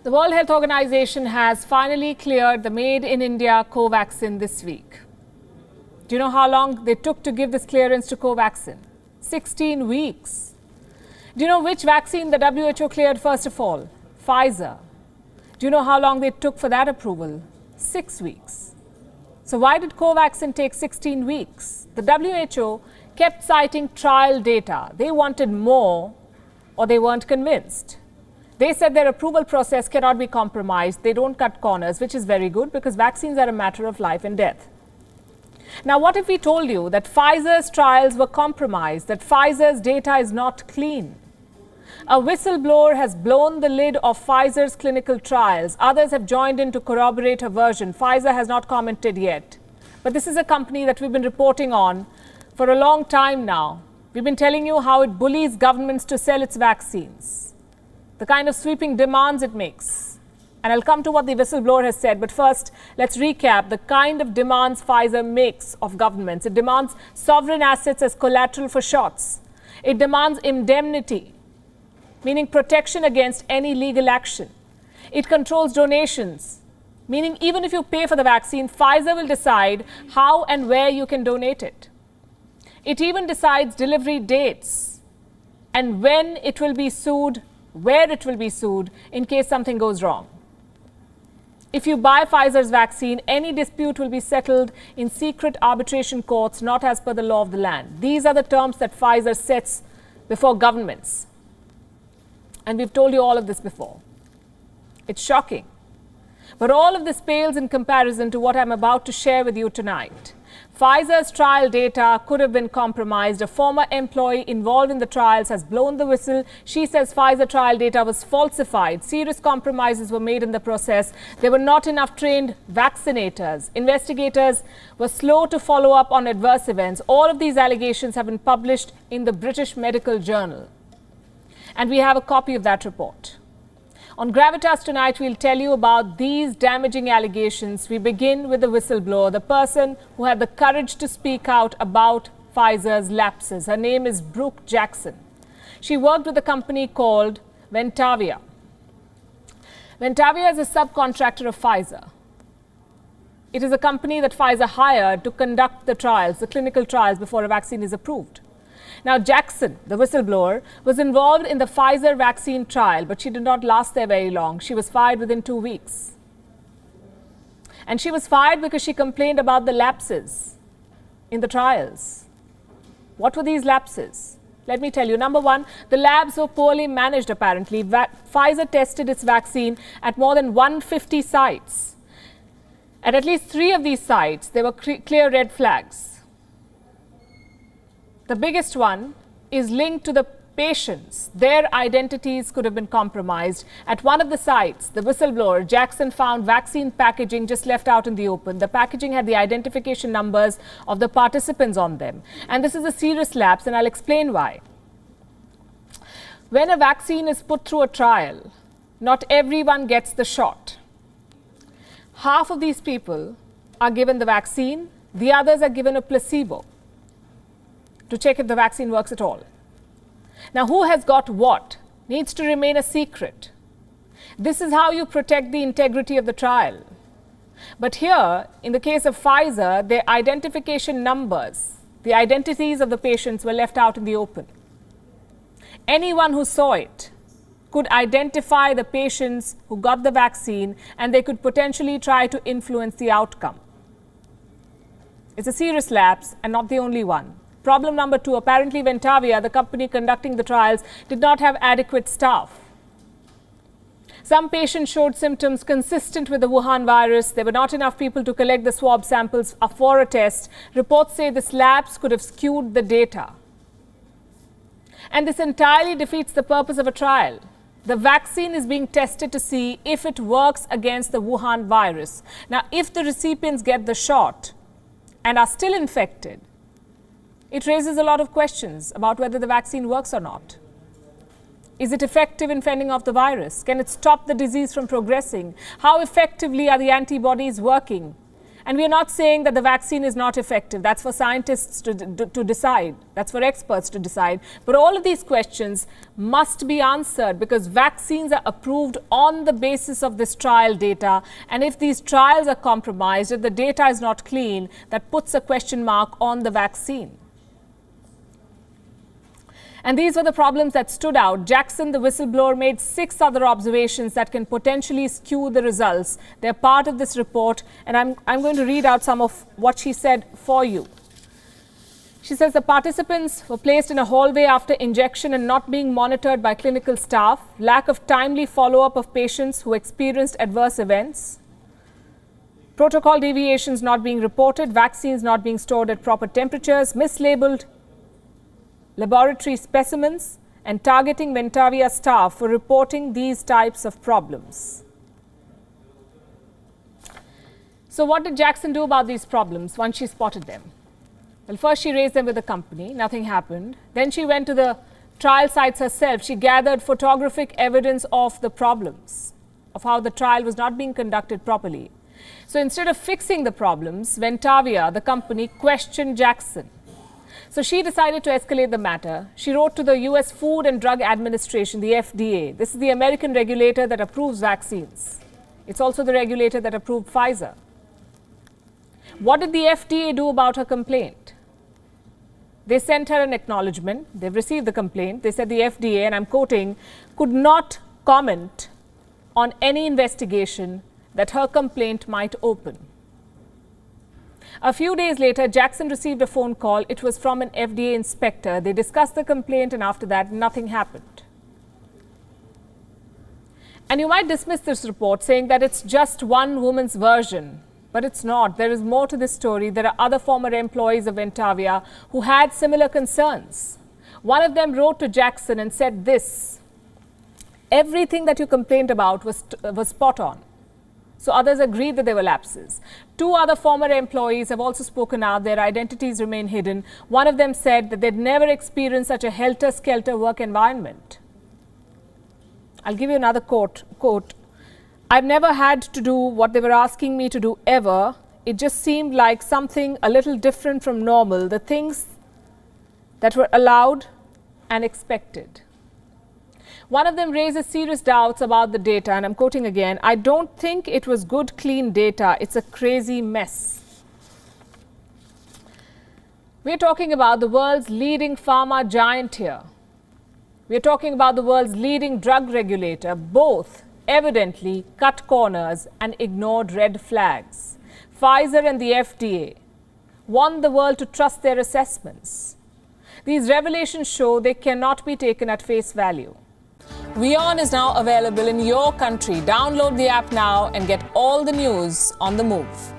The World Health Organization has finally cleared the Made in India Covaxin this week. Do you know how long they took to give this clearance to Covaxin? 16 weeks. Do you know which vaccine the WHO cleared first of all? Pfizer. Do you know how long they took for that approval? 6 weeks. So why did Covaxin take 16 weeks? The WHO kept citing trial data. They wanted more, or they weren't convinced. They said their approval process cannot be compromised. They don't cut corners, which is very good because vaccines are a matter of life and death. Now, what if we told you that Pfizer's trials were compromised, that Pfizer's data is not clean? A whistleblower has blown the lid of Pfizer's clinical trials. Others have joined in to corroborate her version. Pfizer has not commented yet. But this is a company that we've been reporting on for a long time now. We've been telling you how it bullies governments to sell its vaccines, the kind of sweeping demands it makes. And I'll come to what the whistleblower has said. But first, let's recap the kind of demands Pfizer makes of governments. It demands sovereign assets as collateral for shots. It demands indemnity, meaning protection against any legal action. It controls donations, meaning even if you pay for the vaccine, Pfizer will decide how and where you can donate it. It even decides delivery dates and when it will be sued, where it will be sued in case something goes wrong. If you buy Pfizer's vaccine, any dispute will be settled in secret arbitration courts, not as per the law of the land. These are the terms that Pfizer sets before governments. And we've told you all of this before. It's shocking. But all of this pales in comparison to what I'm about to share with you tonight. Pfizer's trial data could have been compromised. A former employee involved in the trials has blown the whistle. She says Pfizer trial data was falsified. Serious compromises were made in the process. There were not enough trained vaccinators. Investigators were slow to follow up on adverse events. All of these allegations have been published in the British Medical Journal. And we have a copy of that report. On Gravitas tonight, we'll tell you about these damaging allegations. We begin with the whistleblower, the person who had the courage to speak out about Pfizer's lapses. Her name is Brooke Jackson. She worked with a company called Ventavia. Ventavia is a subcontractor of Pfizer. It is a company that Pfizer hired to conduct the trials, the clinical trials, before a vaccine is approved. Now, Jackson, the whistleblower, was involved in the Pfizer vaccine trial, but she did not last there very long. She was fired within 2 weeks. And she was fired because she complained about the lapses in the trials. What were these lapses? Let me tell you. Number one, the labs were poorly managed, apparently. Pfizer tested its vaccine at more than 150 sites. At least 3 of these sites, there were clear red flags. The biggest one is linked to the patients. Their identities could have been compromised. At one of the sites, the whistleblower, Jackson, found vaccine packaging just left out in the open. The packaging had the identification numbers of the participants on them. And this is a serious lapse, and I'll explain why. When a vaccine is put through a trial, not everyone gets the shot. Half of these people are given the vaccine, the others are given a placebo to check if the vaccine works at all. Now, who has got what needs to remain a secret. This is how you protect the integrity of the trial. But here, in the case of Pfizer, their identification numbers, the identities of the patients were left out in the open. Anyone who saw it could identify the patients who got the vaccine, and they could potentially try to influence the outcome. It's a serious lapse and not the only one. Problem number 2, apparently Ventavia, the company conducting the trials, did not have adequate staff. Some patients showed symptoms consistent with the Wuhan virus. There were not enough people to collect the swab samples for a test. Reports say this lapse could have skewed the data. And this entirely defeats the purpose of a trial. The vaccine is being tested to see if it works against the Wuhan virus. Now, if the recipients get the shot and are still infected, it raises a lot of questions about whether the vaccine works or not. Is it effective in fending off the virus? Can it stop the disease from progressing? How effectively are the antibodies working? And we are not saying that the vaccine is not effective. That's for scientists to decide. That's for experts to decide. But all of these questions must be answered because vaccines are approved on the basis of this trial data. And if these trials are compromised, if the data is not clean, that puts a question mark on the vaccine. And these were the problems that stood out. Jackson, the whistleblower, made 6 other observations that can potentially skew the results. They're part of this report, and I'm going to read out some of what she said for you. She says the participants were placed in a hallway after injection and not being monitored by clinical staff, lack of timely follow-up of patients who experienced adverse events, protocol deviations not being reported, vaccines not being stored at proper temperatures, mislabeled laboratory specimens, and targeting Ventavia staff for reporting these types of problems. So what did Jackson do about these problems once she spotted them? Well, first she raised them with the company. Nothing happened. Then she went to the trial sites herself. She gathered photographic evidence of the problems, of how the trial was not being conducted properly. So instead of fixing the problems, Ventavia, the company, questioned Jackson. So she decided to escalate the matter. She wrote to the US Food and Drug Administration, the FDA. This is the American regulator that approves vaccines. It's also the regulator that approved Pfizer. What did the FDA do about her complaint? They sent her an acknowledgement. They've received the complaint. They said the FDA, and I'm quoting, could not comment on any investigation that her complaint might open. A few days later, Jackson received a phone call. It was from an FDA inspector. They discussed the complaint, and after that, nothing happened. And you might dismiss this report saying that it's just one woman's version, but it's not. There is more to this story. There are other former employees of Ventavia who had similar concerns. One of them wrote to Jackson and said this: everything that you complained about was spot on. So others agreed that there were lapses. 2 other former employees have also spoken out. Their identities remain hidden. One of them said that they'd never experienced such a helter-skelter work environment. I'll give you another quote. I've never had to do what they were asking me to do ever. It just seemed like something a little different from normal, the things that were allowed and expected. One of them raises serious doubts about the data, and I'm quoting again, I don't think it was good, clean data. It's a crazy mess. We're talking about the world's leading pharma giant here. We're talking about the world's leading drug regulator. Both evidently cut corners and ignored red flags. Pfizer and the FDA want the world to trust their assessments. These revelations show they cannot be taken at face value. WION is now available in your country. Download the app now and get all the news on the move.